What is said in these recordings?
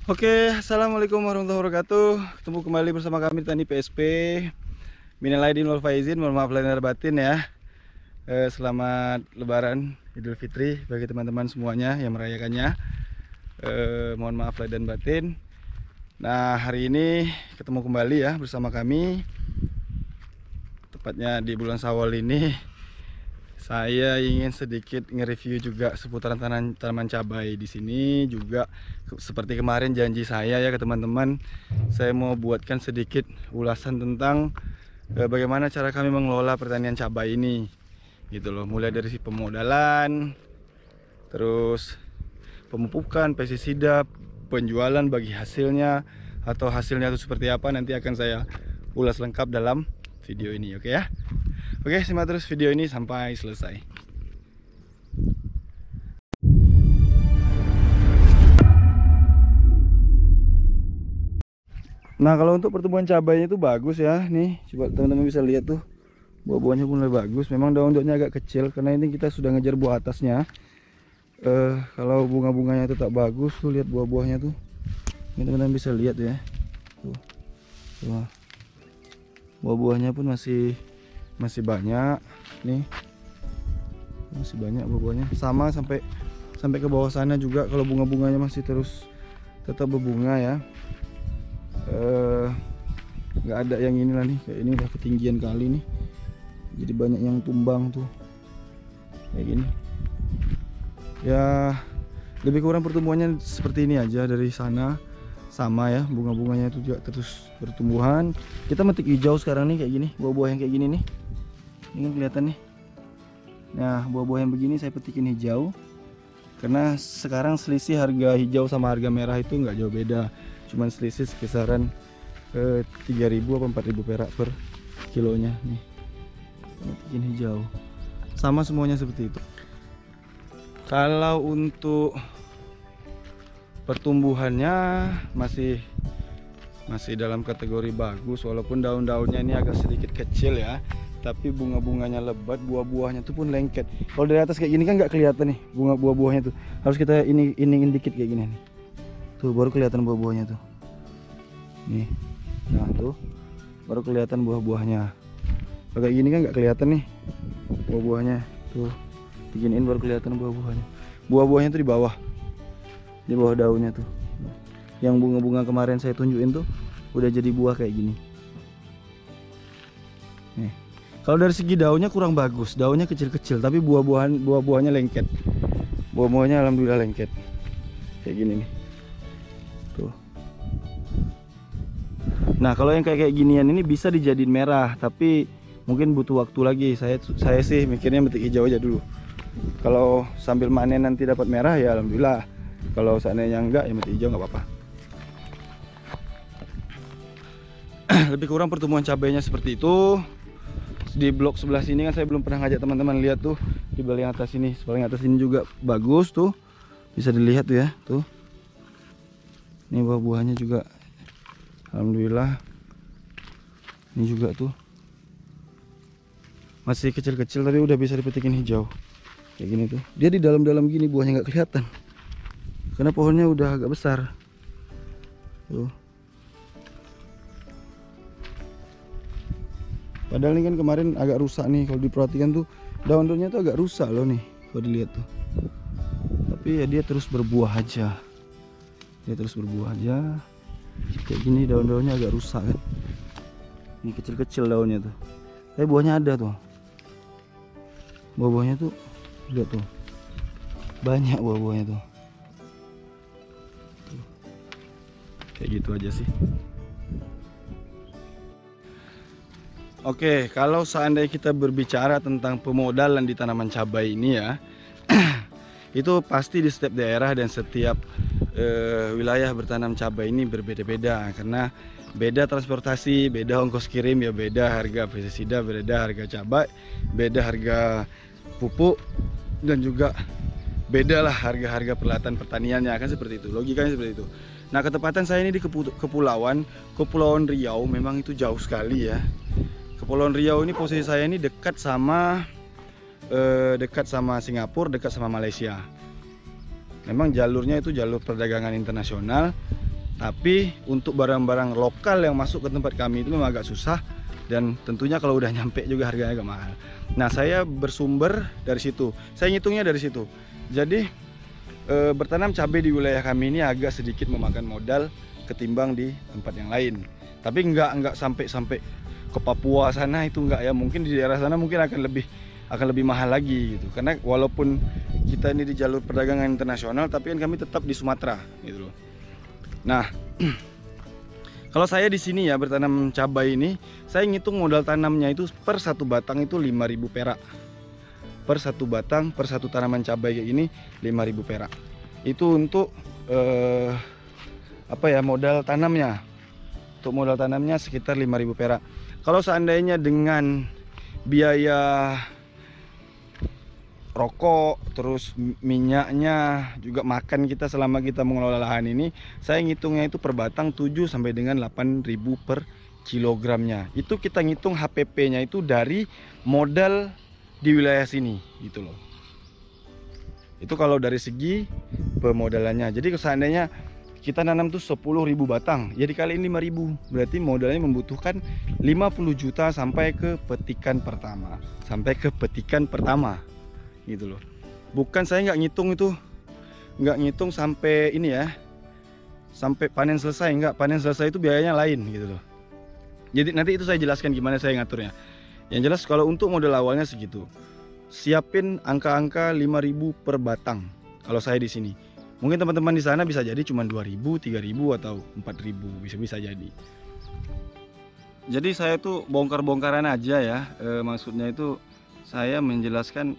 Oke, assalamualaikum warahmatullahi wabarakatuh. Ketemu kembali bersama kami di Tani PSP. Minal aidin wal faizin, mohon maaf lahir batin ya. Selamat Lebaran Idul Fitri bagi teman-teman semuanya yang merayakannya. Mohon maaf lahir dan batin. Nah, hari ini ketemu kembali ya bersama kami. Tepatnya di bulan Syawal ini, saya ingin sedikit nge-review juga seputaran tanaman cabai di sini juga. Seperti kemarin janji saya ya ke teman-teman, saya mau buatkan sedikit ulasan tentang bagaimana cara kami mengelola pertanian cabai ini, gitu loh. Mulai dari si pemodalan, terus pemupukan, pestisida, penjualan bagi hasilnya, atau hasilnya itu seperti apa, nanti akan saya ulas lengkap dalam video ini, oke ya. Oke, simak terus video ini sampai selesai. Nah, kalau untuk pertumbuhan cabainya itu bagus ya. Nih, coba teman-teman bisa lihat tuh. Buah-buahnya pun lebih bagus. Memang daun-daunnya agak kecil karena ini kita sudah ngejar buah atasnya. Kalau bunga-bunganya tetap bagus tuh, lihat buah-buahnya tuh. Ini teman-teman bisa lihat ya. Tuh. Tuh. Buah-buahnya pun masih banyak nih, masih banyak buah-buahnya, sama sampai ke bawah sana juga. Kalau bunga-bunganya masih terus tetap berbunga ya. Nggak ada yang inilah nih, kayak ini udah ketinggian kali nih, jadi banyak yang tumbang tuh kayak gini ya. Lebih kurang pertumbuhannya seperti ini aja. Dari sana sama ya, bunga-bunganya itu juga terus bertumbuhan. Kita metik hijau sekarang nih, kayak gini, buah-buah yang kayak gini nih. Ini kan kelihatan nih. Nah, buah-buah yang begini saya petikin hijau karena sekarang selisih harga hijau sama harga merah itu nggak jauh beda, cuman selisih sekisaran 3.000 atau 4.000 perak per kilonya nih. Petikin hijau sama semuanya seperti itu. Kalau untuk pertumbuhannya masih dalam kategori bagus, walaupun daun-daunnya ini agak sedikit kecil ya, tapi bunga-bunganya lebat, buah-buahnya tuh pun lengket. Kalau dari atas kayak gini kan nggak kelihatan nih buah-buahnya tuh, harus kita iningin dikit kayak gini nih. Tuh baru kelihatan buah-buahnya tuh nih. Nah tuh baru kelihatan buah-buahnya. Kalau kayak gini kan nggak kelihatan nih buah-buahnya. Tuh diginiin baru kelihatan buah-buahnya. Buah-buahnya tuh di bawah daunnya tuh. Yang bunga-bunga kemarin saya tunjukin tuh udah jadi buah kayak gini nih. Kalau dari segi daunnya kurang bagus, daunnya kecil-kecil, tapi buah-buahnya lengket. Buah-buahnya alhamdulillah lengket kayak gini nih tuh. Nah, kalau yang kayak ginian ini bisa dijadiin merah, tapi mungkin butuh waktu lagi. Saya sih mikirnya metik hijau aja dulu. Kalau sambil manen nanti dapat merah ya alhamdulillah. Kalau seandainya enggak ya metik hijau nggak apa-apa. Lebih kurang pertumbuhan cabainya seperti itu. Di blok sebelah sini kan saya belum pernah ngajak teman-teman lihat tuh. Di paling atas ini, paling atas ini juga bagus tuh, bisa dilihat tuh ya tuh. Ini buah-buahnya juga alhamdulillah. Ini juga tuh masih kecil-kecil tapi udah bisa dipetikin hijau kayak gini tuh. Dia di dalam-dalam gini buahnya nggak kelihatan karena pohonnya udah agak besar tuh. Padahal ini kan kemarin agak rusak nih, kalau diperhatikan tuh daun-daunnya tuh agak rusak loh nih kalau dilihat tuh. Tapi ya dia terus berbuah aja, kayak gini. Daun-daunnya agak rusak kan, ini kecil-kecil daunnya tuh, tapi buahnya ada tuh. Buah-buahnya tuh lihat tuh, banyak buah-buahnya tuh. Kayak gitu aja sih. Oke, kalau seandainya kita berbicara tentang pemodalan di tanaman cabai ini ya, itu pasti di setiap daerah dan setiap wilayah bertanam cabai ini berbeda-beda, karena beda transportasi, beda ongkos kirim ya, beda harga pestisida, beda harga cabai, beda harga pupuk, dan juga beda lah harga-harga peralatan pertaniannya, kan seperti itu, logikanya seperti itu. Nah, ketepatan saya ini di Kepulauan Riau, memang itu jauh sekali ya. Kepulauan Riau ini posisi saya ini dekat sama Singapura, dekat sama Malaysia. Memang jalurnya itu jalur perdagangan internasional, Tapi untuk barang-barang lokal yang masuk ke tempat kami itu memang agak susah, dan tentunya kalau udah nyampe juga harganya agak mahal. Nah, saya bersumber dari situ, saya ngitungnya dari situ. Jadi bertanam cabai di wilayah kami ini agak sedikit memakan modal ketimbang di tempat yang lain. Tapi nggak sampai ke Papua sana, itu nggak ya. Mungkin di daerah sana mungkin akan lebih mahal lagi gitu. Karena walaupun kita ini di jalur perdagangan internasional, tapi kan kami tetap di Sumatera gitu loh. Nah, kalau saya di sini ya bertanam cabai ini, saya ngitung modal tanamnya itu per satu batang itu 5.000 perak. Per satu batang, per satu tanaman cabai kayak gini 5.000 perak. Itu untuk modal tanamnya. Untuk modal tanamnya sekitar 5.000 perak. Kalau seandainya dengan biaya rokok, terus minyaknya, juga makan kita selama kita mengelola lahan ini, saya ngitungnya itu per batang 7 sampai dengan 8.000 per kilogramnya. Itu kita ngitung HPP-nya itu dari modal di wilayah sini gitu loh. Itu kalau dari segi pemodalannya. Jadi seandainya kita nanam tuh 10.000 batang, ya dikaliin 5.000, berarti modalnya membutuhkan 50 juta sampai ke petikan pertama. Gitu loh. Bukan saya nggak ngitung sampai ini ya, sampai panen selesai. Nggak, panen selesai itu biayanya lain gitu loh. Jadi nanti itu saya jelaskan gimana saya ngaturnya. Yang jelas kalau untuk modal awalnya segitu. Siapin angka-angka 5.000 per batang. Kalau saya di sini, mungkin teman-teman di sana bisa jadi cuma 2.000, 3.000 atau 4.000, bisa jadi. Jadi saya tuh bongkar-bongkaran aja ya. Maksudnya itu saya menjelaskan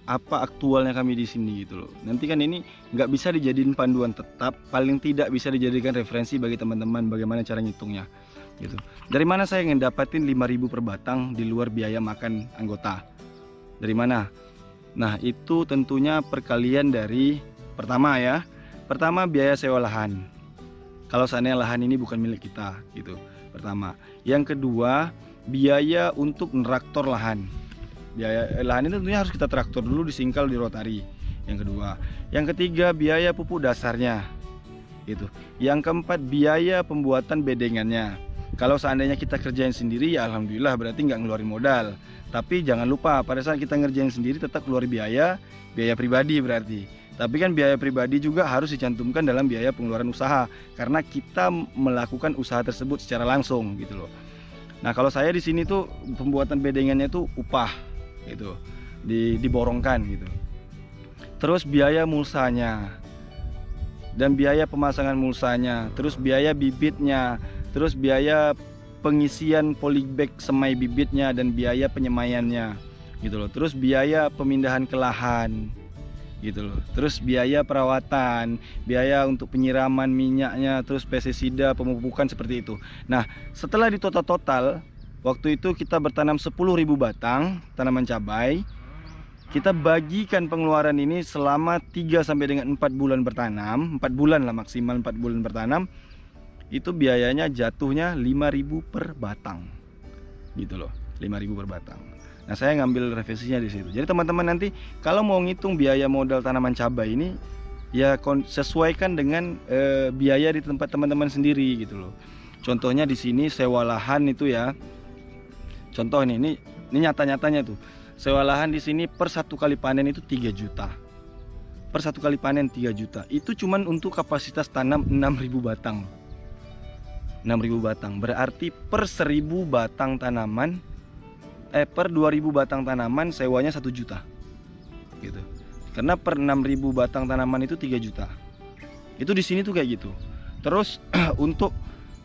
apa aktualnya kami di sini gitu loh. Nanti kan ini nggak bisa dijadiin panduan tetap, paling tidak bisa dijadikan referensi bagi teman-teman bagaimana cara ngitungnya gitu. Dari mana saya ngedapatin 5.000 per batang di luar biaya makan anggota? Dari mana? Nah, itu tentunya perkalian dari pertama biaya sewa lahan. Kalau seandainya lahan ini bukan milik kita gitu. Pertama. Yang kedua, biaya untuk neraktor lahan. Biaya lahan ini tentunya harus kita traktor dulu, disingkal di rotari. Yang kedua, yang ketiga biaya pupuk dasarnya, gitu. Yang keempat biaya pembuatan bedengannya. Kalau seandainya kita kerjain sendiri ya alhamdulillah berarti nggak ngeluarin modal. Tapi jangan lupa pada saat kita ngerjain sendiri tetap keluar biaya pribadi berarti. Tapi kan biaya pribadi juga harus dicantumkan dalam biaya pengeluaran usaha karena kita melakukan usaha tersebut secara langsung gitu loh. Nah kalau saya di sini tuh pembuatan bedengannya tuh upah gitu, diborongkan gitu. Terus biaya mulsanya dan biaya pemasangan mulsanya, terus biaya bibitnya, terus biaya pengisian polybag semai bibitnya dan biaya penyemaiannya gitu loh. Terus biaya pemindahan ke lahan gitu loh. Terus biaya perawatan, biaya untuk penyiraman minyaknya, terus pestisida, pemupukan seperti itu. Nah, setelah ditotal-total, waktu itu kita bertanam 10.000 batang tanaman cabai. Kita bagikan pengeluaran ini selama 3 sampai dengan 4 bulan bertanam, 4 bulan lah maksimal 4 bulan bertanam. Itu biayanya jatuhnya 5.000 per batang. Gitu loh, 5.000 per batang. Nah, saya ngambil referensinya di situ. Jadi teman-teman nanti kalau mau ngitung biaya modal tanaman cabai ini ya sesuaikan dengan biaya di tempat teman-teman sendiri gitu loh. Contohnya di sini sewa lahan itu ya. Contoh ini nyata-nyatanya tuh. Sewa lahan di sini per satu kali panen itu 3 juta. Per satu kali panen 3 juta. Itu cuman untuk kapasitas tanam 6.000 batang. 6.000 batang. Berarti per 1.000 batang tanaman per 2.000 batang tanaman sewanya 1 juta. Gitu. Karena per 6.000 batang tanaman itu 3 juta. Itu di sini tuh kayak gitu. Terus untuk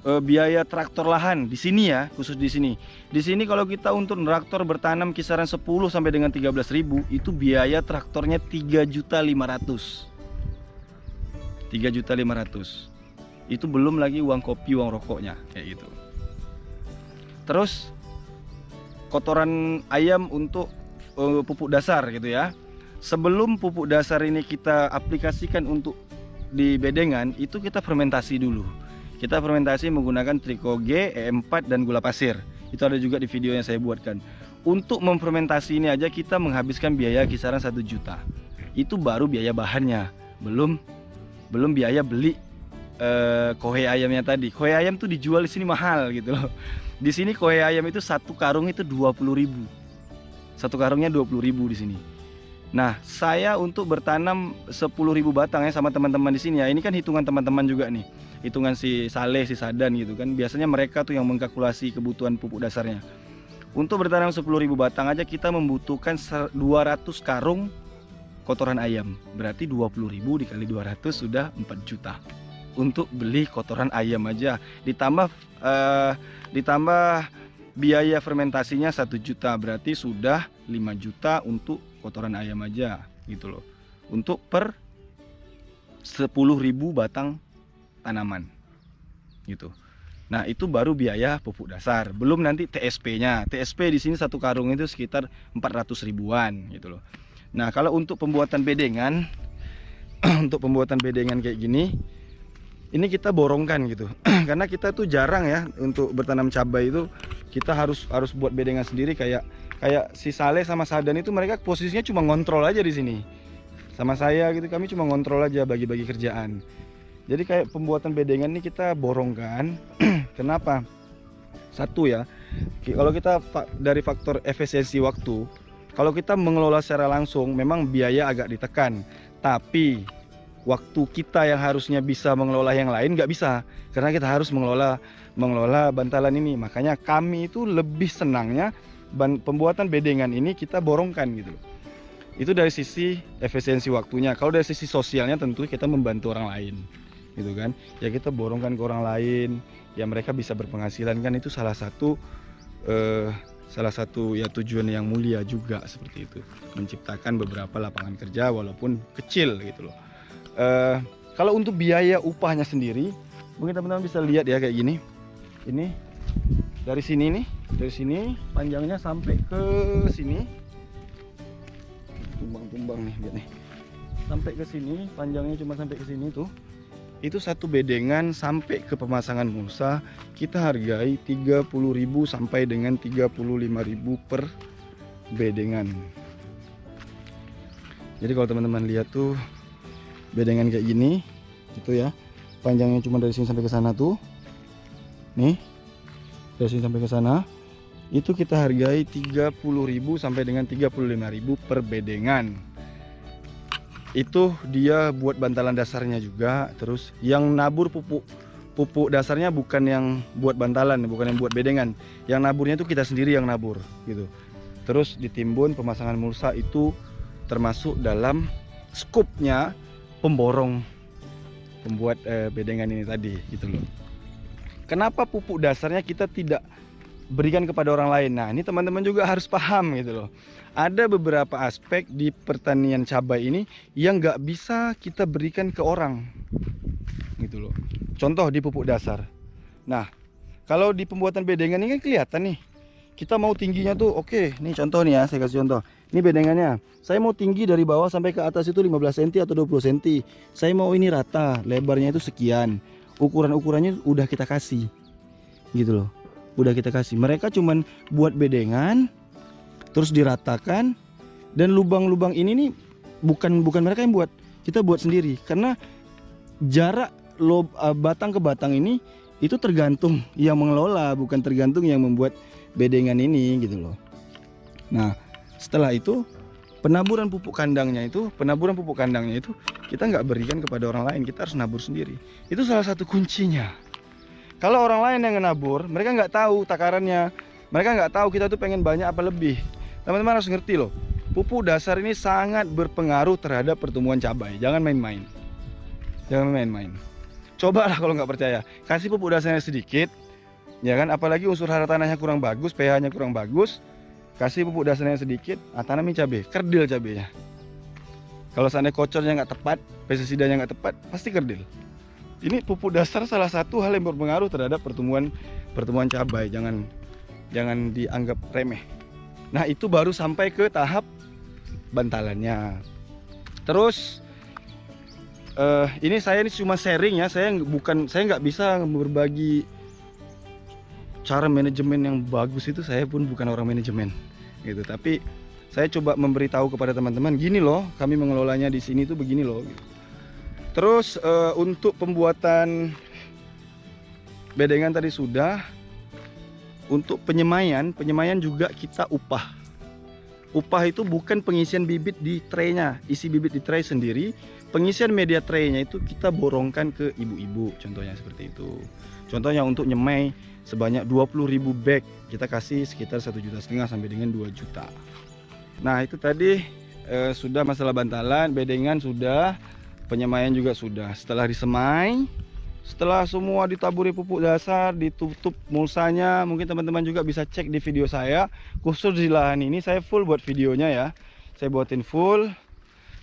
biaya traktor lahan di sini ya, khusus di sini. Di sini kalau kita untuk traktor bertanam kisaran 10 sampai dengan 13.000, itu biaya traktornya 3.500.000. 3.500.000. Itu belum lagi uang kopi, uang rokoknya kayak gitu. Terus kotoran ayam untuk pupuk dasar gitu ya. Sebelum pupuk dasar ini kita aplikasikan untuk di bedengan, itu kita fermentasi dulu. Kita fermentasi menggunakan trikoge, E4 dan gula pasir. Itu ada juga di video yang saya buatkan. Untuk memfermentasi ini aja kita menghabiskan biaya kisaran 1 juta. Itu baru biaya bahannya, belum biaya beli kohe ayamnya tadi. Kohe ayam tuh dijual di sini mahal gitu loh. Di sini kohe ayam itu satu karung itu 20.000. Satu karungnya 20.000 di sini. Nah, saya untuk bertanam 10.000 batang ya sama teman-teman di sini ya. Ini kan hitungan teman-teman juga nih. Hitungan si Saleh, si Sadan gitu kan. Biasanya mereka tuh yang mengkalkulasi kebutuhan pupuk dasarnya. Untuk bertanam 10.000 batang aja kita membutuhkan 200 karung kotoran ayam. Berarti 20.000 dikali 200 sudah 4 juta. Untuk beli kotoran ayam aja, ditambah biaya fermentasinya 1 juta, berarti sudah 5 juta untuk kotoran ayam aja gitu loh, untuk per 10.000 batang tanaman gitu. Nah, itu baru biaya pupuk dasar, belum nanti TSP-nya. TSP di sini satu karung itu sekitar 400 ribuan gitu loh. Nah, kalau untuk pembuatan bedengan untuk pembuatan bedengan kayak gini, ini kita borongkan gitu. Karena kita tuh jarang ya untuk bertanam cabai itu kita harus buat bedengan sendiri. Kayak si Saleh sama Sadan itu mereka posisinya cuma ngontrol aja di sini. Sama saya gitu, kami cuma ngontrol aja, bagi-bagi kerjaan. Jadi kayak pembuatan bedengan ini kita borongkan. Kenapa? Satu ya, kalau kita dari faktor efisiensi waktu, kalau kita mengelola secara langsung memang biaya agak ditekan, tapi waktu kita yang harusnya bisa mengelola yang lain nggak bisa, karena kita harus mengelola bantalan ini. Makanya kami itu lebih senangnya pembuatan bedengan ini kita borongkan gitu. Itu dari sisi efisiensi waktunya. Kalau dari sisi sosialnya tentu kita membantu orang lain gitu kan. Ya kita borongkan ke orang lain, ya mereka bisa berpenghasilan kan, itu salah satu ya tujuan yang mulia juga seperti itu. Menciptakan beberapa lapangan kerja walaupun kecil gitu loh. Kalau untuk biaya upahnya sendiri, mungkin teman-teman bisa lihat ya kayak gini. Ini dari sini nih, dari sini panjangnya sampai ke sini. Tumbang-tumbang nih, lihat nih. Sampai ke sini, panjangnya cuma sampai ke sini tuh. Itu satu bedengan sampai ke pemasangan mulsa kita hargai 30.000 sampai dengan 35.000 per bedengan. Jadi kalau teman-teman lihat tuh bedengan kayak gini gitu ya, panjangnya cuma dari sini sampai ke sana tuh, nih dari sini sampai ke sana, itu kita hargai 30.000 sampai dengan 35.000 per bedengan. Itu dia buat bantalan dasarnya juga. Terus yang nabur pupuk dasarnya bukan yang buat bantalan, bukan yang buat bedengan. Yang naburnya itu kita sendiri yang nabur gitu. Terus ditimbun, pemasangan mulsa itu termasuk dalam skupnya pemborong pembuat bedengan ini tadi gitu loh. Kenapa pupuk dasarnya kita tidak berikan kepada orang lain? Nah, ini teman-teman juga harus paham gitu loh. Ada beberapa aspek di pertanian cabai ini yang nggak bisa kita berikan ke orang gitu loh. Contoh di pupuk dasar. Nah, kalau di pembuatan bedengan ini kan kelihatan nih, kita mau tingginya tuh oke. Nih contoh nih ya, saya kasih contoh. Ini bedengannya, saya mau tinggi dari bawah sampai ke atas itu 15 cm atau 20 cm. Saya mau ini rata, lebarnya itu sekian. Ukuran-ukurannya udah kita kasih gitu loh. Udah kita kasih. Mereka cuman buat bedengan terus diratakan, dan lubang-lubang ini nih bukan mereka yang buat, kita buat sendiri. Karena jarak batang ke batang ini itu tergantung yang mengelola, bukan tergantung yang membuat bedengan ini gitu loh. Nah, setelah itu penaburan pupuk kandangnya itu kita nggak berikan kepada orang lain, kita harus nabur sendiri. Itu salah satu kuncinya. Kalau orang lain yang nabur, mereka nggak tahu takarannya, mereka nggak tahu kita tuh pengen banyak apa lebih. Teman-teman harus ngerti loh, pupuk dasar ini sangat berpengaruh terhadap pertumbuhan cabai. Jangan main-main, jangan main-main. Cobalah kalau nggak percaya, kasih pupuk dasarnya sedikit, ya kan? Apalagi unsur hara tanahnya kurang bagus, pH-nya kurang bagus, kasih pupuk dasarnya sedikit, tanami cabai, kerdil cabainya. Kalau seandainya kocornya nggak tepat, pestisidanya nggak tepat, pasti kerdil. Ini pupuk dasar salah satu hal yang berpengaruh terhadap pertumbuhan cabai. Jangan dianggap remeh. Nah, itu baru sampai ke tahap bantalannya. Terus ini cuma sharing ya. Saya nggak bisa berbagi cara manajemen yang bagus, itu saya pun bukan orang manajemen gitu. Tapi saya coba memberitahu kepada teman-teman, gini loh, kami mengelolanya di sini tuh begini loh gitu. Terus untuk pembuatan bedengan tadi sudah. Untuk penyemaian juga kita upah. Upah itu bukan pengisian bibit di traynya, isi bibit di tray sendiri. Pengisian media traynya itu kita borongkan ke ibu-ibu, contohnya seperti itu. Contohnya untuk nyemai sebanyak 20.000 bag, kita kasih sekitar 1,5 juta sampai dengan 2 juta. Nah itu tadi sudah masalah bantalan, bedengan sudah, penyemaian juga sudah. Setelah disemai, setelah semua ditaburi pupuk dasar, ditutup mulsanya, mungkin teman-teman juga bisa cek di video saya. Khusus di lahan ini saya full buat videonya ya. Saya buatin full.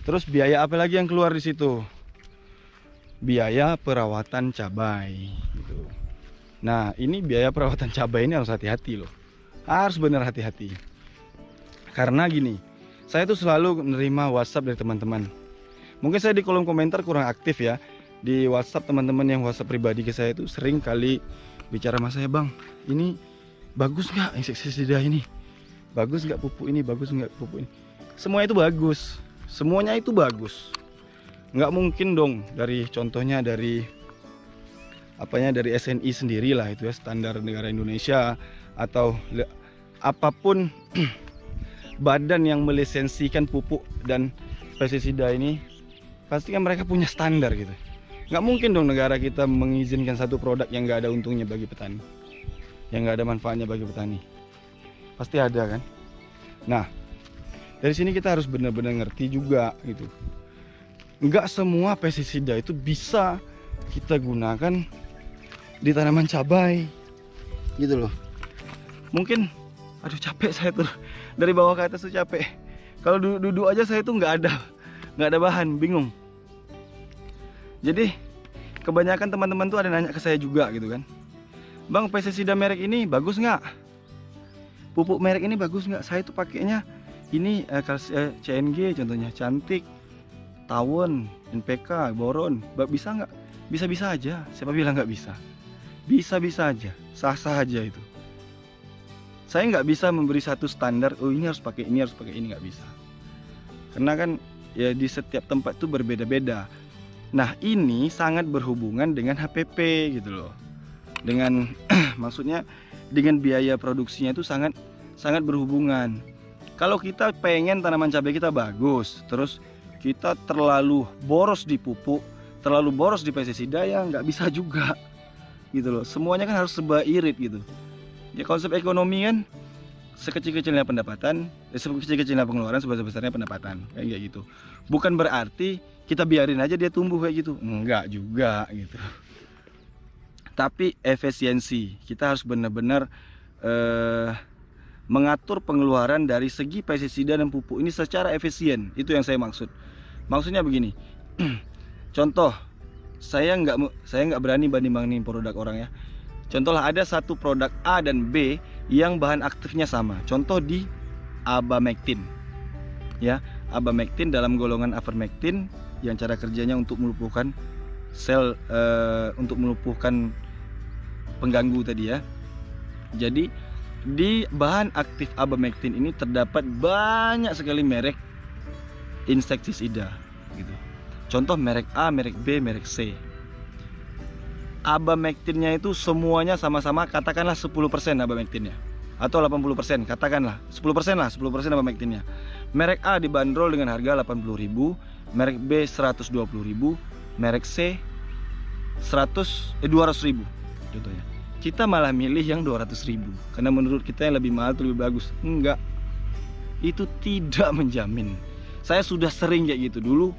Terus biaya apa lagi yang keluar di situ? Biaya perawatan cabai gitu. Nah, ini biaya perawatan cabai ini harus hati-hati loh. Harus bener hati-hati. Karena gini, saya tuh selalu menerima WhatsApp dari teman-teman. Mungkin saya di kolom komentar kurang aktif ya. Di WhatsApp teman-teman yang WhatsApp pribadi ke saya itu sering kali bicara sama saya, Bang, ini bagus nggak insektisida ini? Bagus nggak pupuk ini? Bagus nggak pupuk ini? Semua itu bagus, semuanya itu bagus. Nggak mungkin dong dari contohnya dari dari SNI sendiri lah itu ya, standar negara Indonesia atau apapun badan yang melisensikan pupuk dan pestisida ini, pasti kan mereka punya standar gitu. Nggak mungkin dong negara kita mengizinkan satu produk yang nggak ada untungnya bagi petani, yang nggak ada manfaatnya bagi petani. Pasti ada kan. Nah dari sini kita harus benar-benar ngerti juga gitu. Nggak semua pestisida itu bisa kita gunakan di tanaman cabai gitu loh. Mungkin aduh capek saya tuh dari bawah ke atas tuh capek. Kalau duduk aja saya tuh nggak ada bahan, bingung. Jadi kebanyakan teman-teman tuh ada nanya ke saya juga gitu kan, Bang, pestisida merek ini bagus nggak? Pupuk merek ini bagus nggak? Saya tuh pakainya ini CNG contohnya, Cantik, Tawon, NPK, Boron, bisa nggak? Bisa-bisa aja. Siapa bilang nggak bisa? Bisa-bisa aja, sah-sah aja itu. Saya nggak bisa memberi satu standar, oh ini harus pakai ini, harus pakai ini, nggak bisa. Karena kan ya di setiap tempat tuh berbeda-beda. Nah ini sangat berhubungan dengan HPP gitu loh. Dengan maksudnya dengan biaya produksinya itu sangat berhubungan. Kalau kita pengen tanaman cabai kita bagus, terus kita terlalu boros di pupuk, terlalu boros di pestisida, ya nggak bisa juga gitu loh. Semuanya kan harus serba irit gitu. Ya konsep ekonomi kan sekecil-kecilnya pendapatan, sekecil-kecilnya pengeluaran, sebesar-besarnya pendapatan, kayak gitu. Bukan berarti kita biarin aja dia tumbuh kayak gitu, enggak juga gitu. Tapi efisiensi, kita harus benar-benar mengatur pengeluaran dari segi pestisida dan pupuk ini secara efisien. Itu yang saya maksud. Maksudnya begini, contoh, saya nggak berani banding-bandingin produk orang ya. Contohlah ada satu produk A dan B yang bahan aktifnya sama. Contoh di abamectin, ya, abamectin dalam golongan avermectin yang cara kerjanya untuk melumpuhkan sel, untuk melumpuhkan pengganggu tadi ya. Jadi di bahan aktif abamectin ini terdapat banyak sekali merek insektisida gitu. Contoh merek A, merek B, merek C. Abamectinnya itu semuanya sama-sama, katakanlah 10% abamectinnya, atau 80%, katakanlah 10% lah, 10% abamectinnya. Merek A dibanderol dengan harga 80.000, merek B 120.000, merek C 200.000 contohnya. Kita malah milih yang 200.000 karena menurut kita yang lebih mahal itu lebih bagus. Enggak, itu tidak menjamin. Saya sudah sering kayak gitu dulu,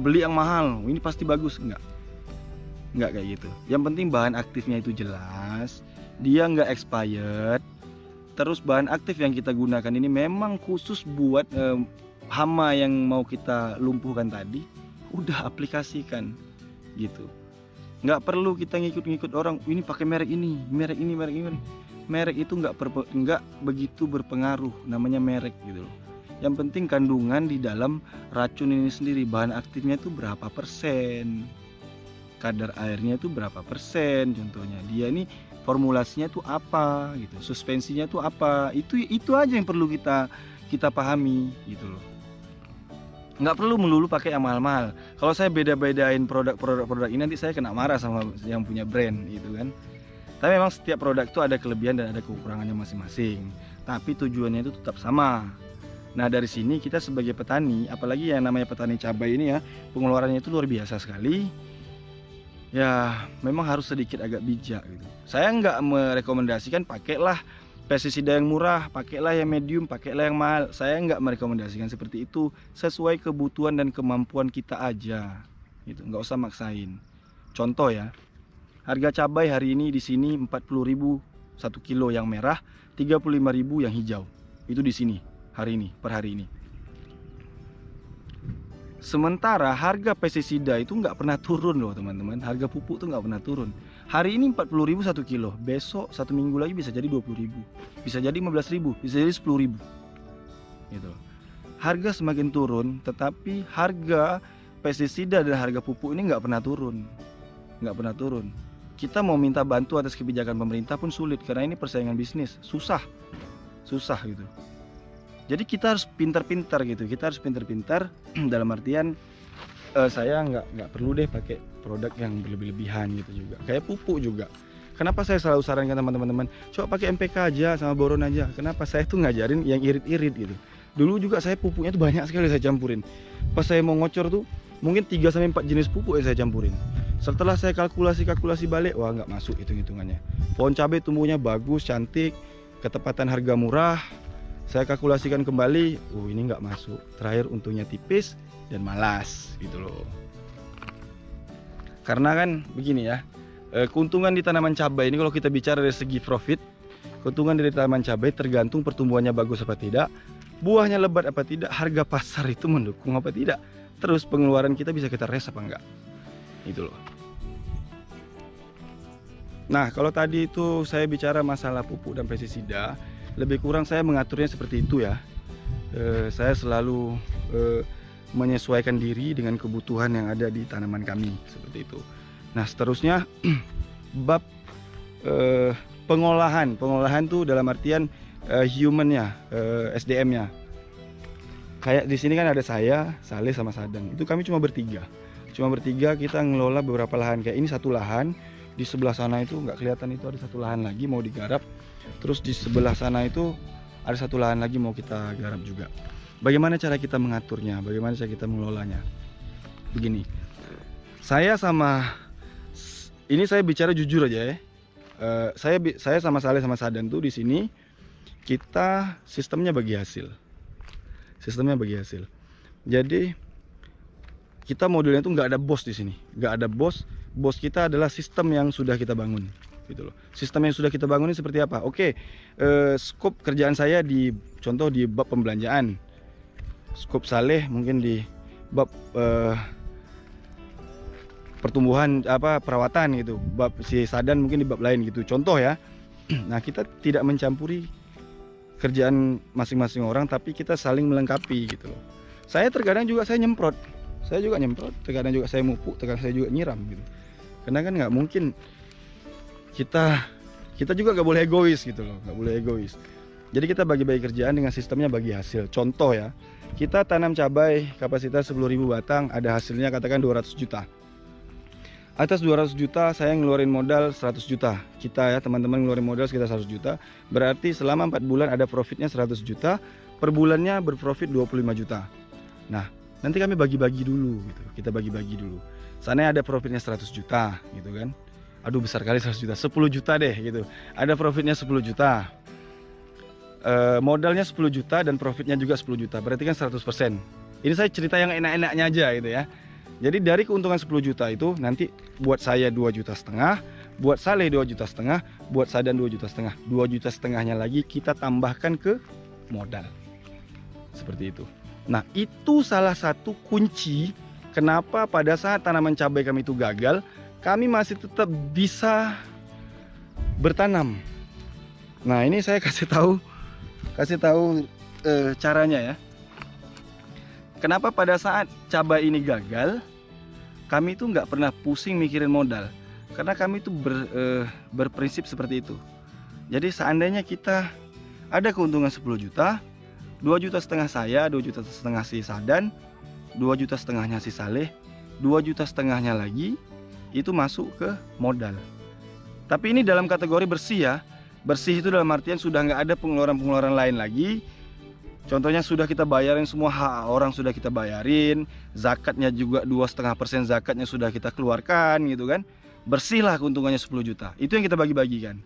beli yang mahal, ini pasti bagus. Enggak kayak gitu. Yang penting bahan aktifnya itu jelas, dia nggak expired. Terus bahan aktif yang kita gunakan ini memang khusus buat hama yang mau kita lumpuhkan tadi, udah aplikasikan gitu. Nggak perlu kita ngikut-ngikut orang, ini pakai merek ini, merek ini, merek ini. Merek itu nggak begitu berpengaruh, namanya merek gitu loh. Yang penting kandungan di dalam racun ini sendiri, bahan aktifnya itu berapa persen, kadar airnya itu berapa persen, contohnya dia ini formulasinya itu apa gitu, suspensinya itu apa, itu aja yang perlu kita pahami gitu loh. Nggak perlu melulu pakai yang mahal-mahal. Kalau saya beda-bedain produk ini nanti saya kena marah sama yang punya brand gitu kan. Tapi memang setiap produk itu ada kelebihan dan ada kekurangannya masing-masing. Tapi tujuannya itu tetap sama. Nah dari sini kita sebagai petani, apalagi yang namanya petani cabai ini ya, pengeluarannya itu luar biasa sekali. Ya memang harus sedikit agak bijak gitu. Saya nggak merekomendasikan pakailah pestisida yang murah, pakailah yang medium, pakailah yang mahal. Saya nggak merekomendasikan seperti itu. Sesuai kebutuhan dan kemampuan kita aja gitu, nggak usah maksain. Contoh ya, harga cabai hari ini di sini 40.000 1 kilo yang merah, 35.000 yang hijau. Itu di sini hari ini, per hari ini. Sementara harga pestisida itu nggak pernah turun loh teman-teman. Harga pupuk tuh nggak pernah turun. Hari ini 40.000 1 kilo, besok 1 minggu lagi bisa jadi 20.000, bisa jadi 15.000, bisa jadi 10.000 gitu. Harga semakin turun, tetapi harga pestisida dan harga pupuk ini nggak pernah turun. Nggak pernah turun. Kita mau minta bantu atas kebijakan pemerintah pun sulit, karena ini persaingan bisnis, susah gitu. Jadi kita harus pintar-pintar gitu. Kita harus pintar-pintar dalam artian saya nggak perlu deh pakai produk yang berlebihan gitu juga. Kayak pupuk juga. Kenapa saya selalu sarankan teman-teman, coba pakai MPK aja sama boron aja. Kenapa saya tuh ngajarin yang irit-irit gitu. Dulu juga saya pupuknya tuh banyak sekali saya campurin. Pas saya mau ngocor tuh mungkin 3 sampai 4 jenis pupuk yang saya campurin. Setelah saya kalkulasi balik, wah nggak masuk hitung-hitungannya. Pohon cabai tumbuhnya bagus, cantik, ketepatan harga murah. Saya kalkulasikan kembali, ini nggak masuk. Terakhir untungnya tipis dan malas gitu loh. Karena kan begini ya, keuntungan di tanaman cabai ini kalau kita bicara dari segi profit, keuntungan dari tanaman cabai tergantung pertumbuhannya bagus apa tidak, buahnya lebat apa tidak, harga pasar itu mendukung apa tidak, terus pengeluaran kita bisa kita res apa enggak, itu loh. Nah kalau tadi itu saya bicara masalah pupuk dan pestisida, lebih kurang saya mengaturnya seperti itu ya. Saya selalu menyesuaikan diri dengan kebutuhan yang ada di tanaman kami, seperti itu. Nah seterusnya bab pengolahan tuh dalam artian human-nya, SDM-nya. Kayak di sini kan ada saya, Saleh sama Sadan. Itu kami cuma bertiga kita ngelola beberapa lahan. Kayak ini satu lahan, di sebelah sana itu nggak kelihatan, itu ada satu lahan lagi mau digarap. Terus di sebelah sana itu ada satu lahan lagi mau kita garap juga. Bagaimana cara kita mengaturnya? Bagaimana cara kita mengelolanya? Begini, saya bicara jujur aja ya. Saya sama Saleh sama Sadan tuh di sini kita sistemnya bagi hasil. Jadi kita modelnya tuh nggak ada bos di sini, nggak ada bos. Bos kita adalah sistem yang sudah kita bangun. Gitu loh. Sistem yang sudah kita bangun ini seperti apa? Oke, skop kerjaan saya di contoh di bab pembelanjaan, skop Saleh mungkin di bab pertumbuhan perawatan gitu, bab si Sadan mungkin di bab lain gitu, contoh ya. Nah kita tidak mencampuri kerjaan masing-masing orang, tapi kita saling melengkapi gitu loh. Saya terkadang juga saya nyemprot, terkadang juga saya mupuk, terkadang saya juga nyiram gitu. Karena kan nggak mungkin kita juga nggak boleh egois gitu loh, nggak boleh egois. Jadi kita bagi-bagi kerjaan dengan sistemnya bagi hasil. Contoh ya, kita tanam cabai kapasitas 10.000 batang, ada hasilnya katakan 200 juta. Atas 200 juta saya ngeluarin modal 100 juta. Kita ya teman-teman ngeluarin modal sekitar 100 juta. Berarti selama 4 bulan ada profitnya 100 juta. Per bulannya berprofit 25 juta. Nah nanti kami bagi-bagi dulu gitu. Kita bagi-bagi dulu. Sana ada profitnya 100 juta gitu kan. Aduh besar kali 100 juta, 10 juta deh gitu. Ada profitnya 10 juta. Modalnya 10 juta dan profitnya juga 10 juta. Berarti kan 100%. Ini saya cerita yang enak-enaknya aja gitu ya. Jadi dari keuntungan 10 juta itu nanti buat saya 2,5 juta, buat Saleh 2,5 juta, buat Sadan 2,5 juta. 2,5 juta lagi kita tambahkan ke modal. Seperti itu. Nah, itu salah satu kunci kenapa pada saat tanaman cabai kami itu gagal, kami masih tetap bisa bertanam. Nah, ini saya kasih tahu caranya ya. Kenapa pada saat cabai ini gagal, kami itu nggak pernah pusing mikirin modal, karena kami itu berprinsip seperti itu. Jadi seandainya kita ada keuntungan 10 juta, 2,5 juta saya, 2,5 juta si Sadan, 2,5 juta si Saleh, 2,5 juta lagi itu masuk ke modal. Tapi ini dalam kategori bersih ya. Bersih itu dalam artian sudah nggak ada pengeluaran-pengeluaran lain lagi. Contohnya sudah kita bayarin semua hak orang, sudah kita bayarin, zakatnya juga 2,5% zakatnya sudah kita keluarkan gitu kan. Bersihlah keuntungannya 10 juta. Itu yang kita bagi-bagikan.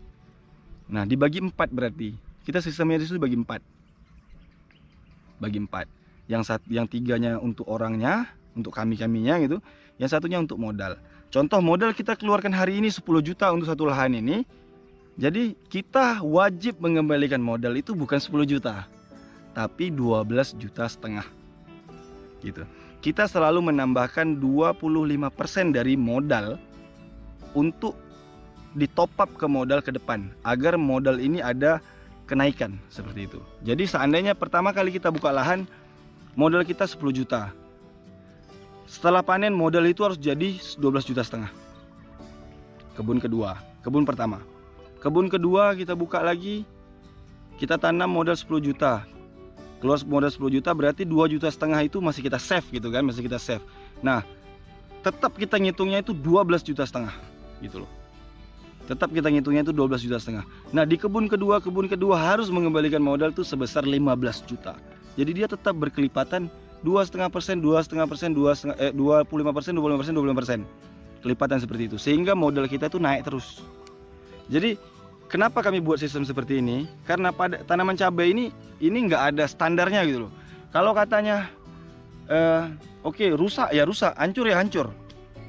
Nah, dibagi 4 berarti. Kita sistemnya itu dibagi 4. Bagi 4. Yang 3-nya untuk orangnya, untuk kami-kaminya gitu. Yang 1-nya untuk modal. Contoh modal kita keluarkan hari ini 10 juta untuk satu lahan ini. Jadi kita wajib mengembalikan modal itu bukan 10 juta. Tapi 12,5 juta gitu. Kita selalu menambahkan 25% dari modal untuk ditop up ke modal ke depan agar modal ini ada kenaikan seperti itu. Jadi seandainya pertama kali kita buka lahan modal kita 10 juta. Setelah panen modal itu harus jadi 12,5 juta. Kebun kedua, kebun pertama. Kebun kedua kita buka lagi, kita tanam modal 10 juta. Keluar modal 10 juta berarti 2,5 juta itu masih kita save gitu kan, masih kita save. Nah, tetap kita ngitungnya itu 12,5 juta gitu loh. Tetap kita ngitungnya itu 12,5 juta. Nah, di kebun kedua harus mengembalikan modal tuh sebesar 15 juta. Jadi dia tetap berkelipatan 2,5%, 25%, 25%. Kelipatan seperti itu. Sehingga modal kita itu naik terus. Jadi kenapa kami buat sistem seperti ini? Karena pada tanaman cabai ini nggak ada standarnya gitu loh. Kalau katanya oke, rusak ya rusak, hancur ya hancur.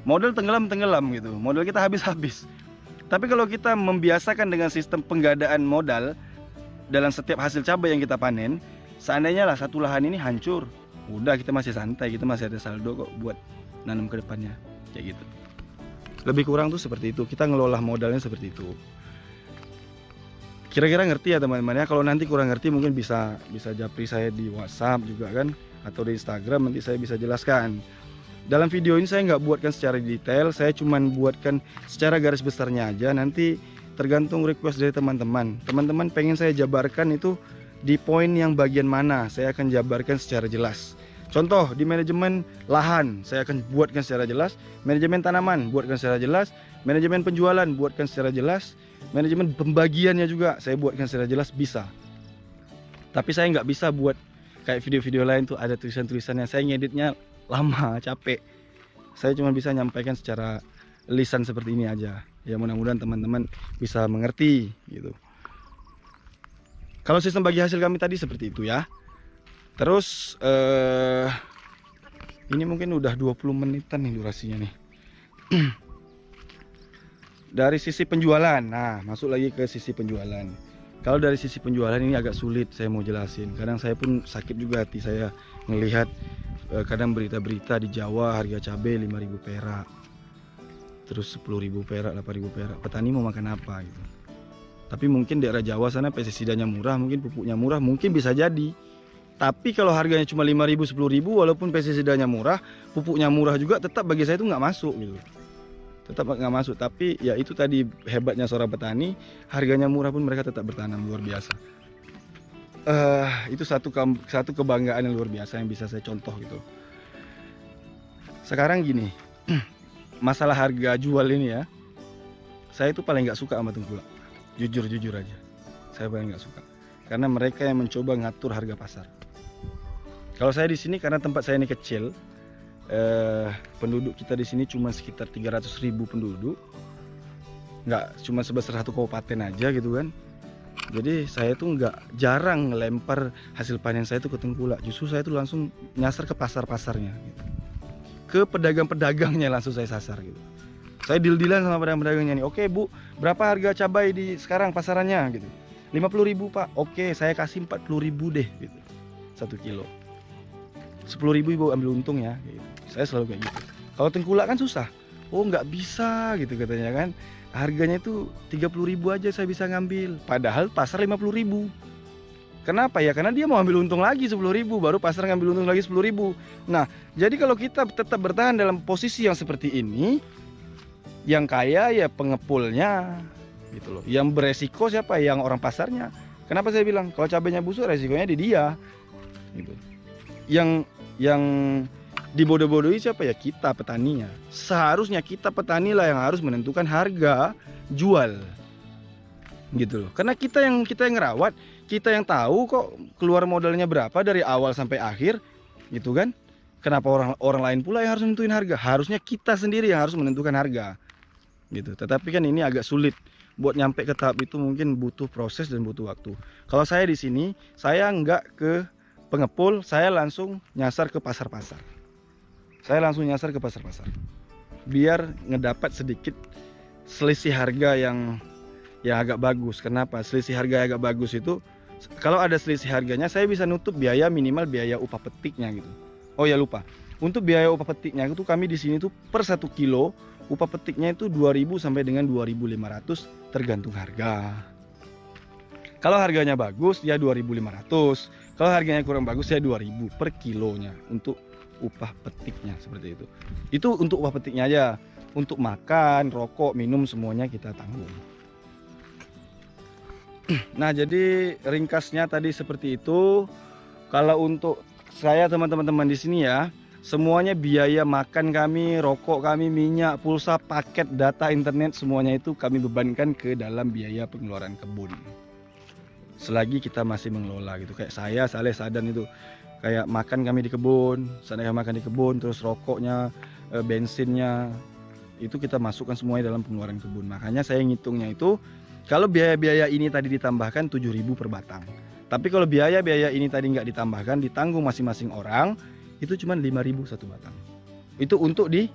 Modal tenggelam gitu. Modal kita habis. Tapi kalau kita membiasakan dengan sistem penggadaan modal dalam setiap hasil cabai yang kita panen, seandainya lah satu lahan ini hancur, udah kita masih santai, kita masih ada saldo kok buat nanam ke depannya, kayak gitu. Lebih kurang tuh seperti itu, kita ngelola modalnya seperti itu. Kira-kira ngerti ya teman-teman ya. Kalau nanti kurang ngerti mungkin bisa japri saya di WhatsApp juga kan, atau di Instagram, nanti saya bisa jelaskan. Dalam video ini saya nggak buatkan secara detail, saya cuman buatkan secara garis besarnya aja. Nanti tergantung request dari teman-teman. Teman-teman pengen saya jabarkan itu di poin yang bagian mana, saya akan jabarkan secara jelas. Contoh di manajemen lahan saya akan buatkan secara jelas, manajemen tanaman buatkan secara jelas, manajemen penjualan buatkan secara jelas, manajemen pembagiannya juga saya buatkan secara jelas, bisa. Tapi saya nggak bisa buat kayak video-video lain tuh ada tulisan-tulisannya, saya ngeditnya lama, capek. Saya cuma bisa nyampaikan secara lisan seperti ini aja. Ya mudah-mudahan teman-teman bisa mengerti gitu. Kalau sistem bagi hasil kami tadi seperti itu ya. Terus ini mungkin udah 20 menitan nih durasinya nih. Dari sisi penjualan, nah masuk lagi ke sisi penjualan. Kalau dari sisi penjualan ini agak sulit saya mau jelasin. Kadang saya pun sakit juga hati saya melihat kadang berita-berita di Jawa harga cabai 5.000 perak, terus 10.000 perak, 8.000 perak. Petani mau makan apa gitu. Tapi mungkin daerah Jawa sana pestisidanya murah, mungkin pupuknya murah, mungkin bisa jadi. Tapi kalau harganya cuma 5.000, 10.000, walaupun pestisidanya murah, pupuknya murah juga, tetap bagi saya itu nggak masuk gitu. Tetap nggak masuk. Tapi ya itu tadi hebatnya seorang petani, harganya murah pun mereka tetap bertanam, luar biasa. Itu satu kebanggaan yang luar biasa yang bisa saya contoh gitu. Sekarang gini, masalah harga jual ini ya, saya itu paling nggak suka sama tengkulak. Jujur aja, saya paling nggak suka karena mereka yang mencoba ngatur harga pasar. Kalau saya di sini karena tempat saya ini kecil, penduduk kita di sini cuma sekitar 300.000 penduduk, nggak cuma sebesar satu kabupaten aja gitu kan. Jadi saya tuh nggak jarang ngelempar hasil panen saya itu ke tengkulak. Justru saya tuh langsung nyasar ke pasar-pasarnya, gitu. Ke pedagang-pedagangnya langsung saya sasar gitu. Saya deal-dealan sama pedagang-pedagangnya nih. Oke bu, berapa harga cabai di sekarang pasarannya gitu? 50.000 pak. Oke, saya kasih 40.000 deh gitu. 1 kilo. 10.000 ibu ambil untung ya gitu. Saya selalu kayak gitu. Kalau tengkulak kan susah. Oh nggak bisa gitu katanya kan. Harganya itu 30.000 aja saya bisa ngambil. Padahal pasar 50.000. Kenapa ya? Karena dia mau ambil untung lagi 10.000, baru pasar ngambil untung lagi 10.000. Nah, jadi kalau kita tetap bertahan dalam posisi yang seperti ini, yang kaya ya pengepulnya gitu loh. Yang beresiko siapa? Yang orang pasarnya. Kenapa saya bilang kalau cabainya busuk resikonya di dia gitu. Yang Dibodoh-bodohi siapa ya? Kita petaninya. Seharusnya kita petani lah yang harus menentukan harga jual, gitu loh. Karena kita yang ngerawat, kita yang tahu kok keluar modalnya berapa dari awal sampai akhir, gitu kan? Kenapa orang lain pula yang harus menentuin harga? Harusnya kita sendiri yang harus menentukan harga, gitu. Tetapi kan ini agak sulit. Buat nyampe ke tahap itu mungkin butuh proses dan butuh waktu. Kalau saya di sini, saya nggak ke pengepul, saya langsung nyasar ke pasar-pasar. Biar ngedapat sedikit selisih harga yang agak bagus. Kenapa? Selisih harga yang agak bagus itu, kalau ada selisih harganya, saya bisa nutup biaya minimal biaya upah petiknya gitu. Oh ya lupa, untuk biaya upah petiknya itu kami di sini tuh per 1 kilo upah petiknya itu 2.000 sampai dengan 2.500 tergantung harga. Kalau harganya bagus ya 2.500. Kalau harganya kurang bagus ya 2.000 per kilonya untuk upah petiknya, seperti itu. Itu untuk upah petiknya aja. Untuk makan, rokok, minum semuanya kita tanggung. Nah, jadi ringkasnya tadi seperti itu. Kalau untuk saya teman-teman di sini ya, semuanya biaya makan kami, rokok kami, minyak, pulsa, paket, data internet, semuanya itu kami bebankan ke dalam biaya pengeluaran kebun. Selagi kita masih mengelola gitu. Kayak saya, Saleh, Sadan itu kayak makan kami di kebun, saya makan di kebun, terus rokoknya, bensinnya itu kita masukkan semuanya dalam pengeluaran kebun. Makanya saya ngitungnya itu kalau biaya-biaya ini tadi ditambahkan 7.000 per batang. Tapi kalau biaya-biaya ini tadi nggak ditambahkan, ditanggung masing-masing orang, itu cuma 5.000 satu batang. Itu untuk di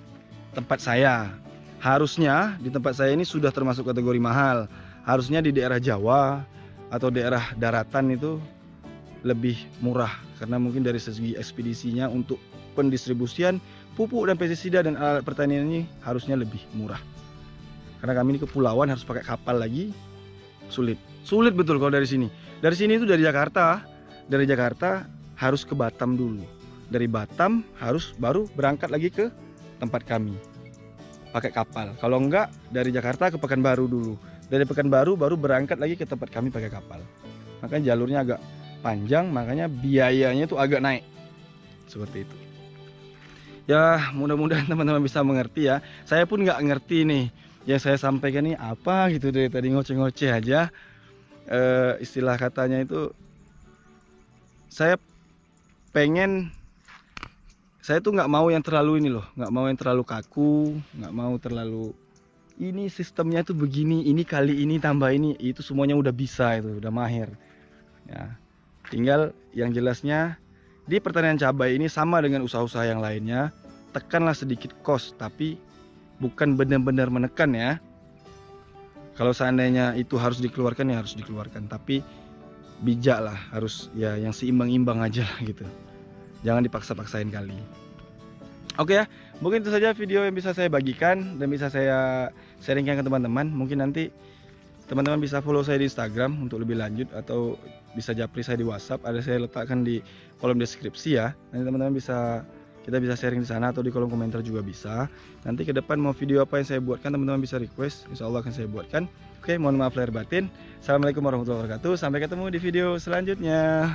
tempat saya. Harusnya di tempat saya ini sudah termasuk kategori mahal. Harusnya di daerah Jawa atau daerah daratan itu lebih murah, karena mungkin dari segi ekspedisinya untuk pendistribusian pupuk dan pestisida dan alat pertanian ini harusnya lebih murah. Karena kami ini kepulauan, harus pakai kapal lagi, sulit betul kalau dari sini. Dari sini itu dari Jakarta harus ke Batam dulu. Dari Batam harus baru berangkat lagi ke tempat kami pakai kapal. Kalau enggak dari Jakarta ke Pekanbaru dulu. Dari Pekanbaru baru berangkat lagi ke tempat kami pakai kapal. Makanya jalurnya agak panjang, makanya biayanya itu agak naik. Seperti itu. Ya mudah-mudahan teman-teman bisa mengerti ya. Saya pun nggak ngerti nih yang saya sampaikan ini apa gitu, dari tadi ngoceh-ngoceh aja. Istilah katanya itu saya tuh nggak mau yang terlalu ini loh, nggak mau yang terlalu kaku, nggak mau terlalu ini sistemnya tuh begini, ini kali ini tambah ini, itu semuanya udah bisa, itu udah mahir ya. Tinggal yang jelasnya di pertanian cabai ini sama dengan usaha-usaha yang lainnya, tekanlah sedikit cost, tapi bukan benar-benar menekan ya. Kalau seandainya itu harus dikeluarkan ya harus dikeluarkan, tapi bijak lah, harus ya yang seimbang-imbang aja gitu. Jangan dipaksa-paksain kali. Oke ya, mungkin itu saja video yang bisa saya bagikan dan bisa saya sharingkan ke teman-teman. Mungkin nanti teman-teman bisa follow saya di Instagram untuk lebih lanjut, atau bisa japri saya di WhatsApp. Ada saya letakkan di kolom deskripsi ya. Nanti teman-teman kita bisa sharing di sana, atau di kolom komentar juga bisa. Nanti ke depan mau video apa yang saya buatkan, teman-teman bisa request. Insya Allah akan saya buatkan. Oke, mohon maaf lahir batin. Assalamualaikum warahmatullahi wabarakatuh. Sampai ketemu di video selanjutnya.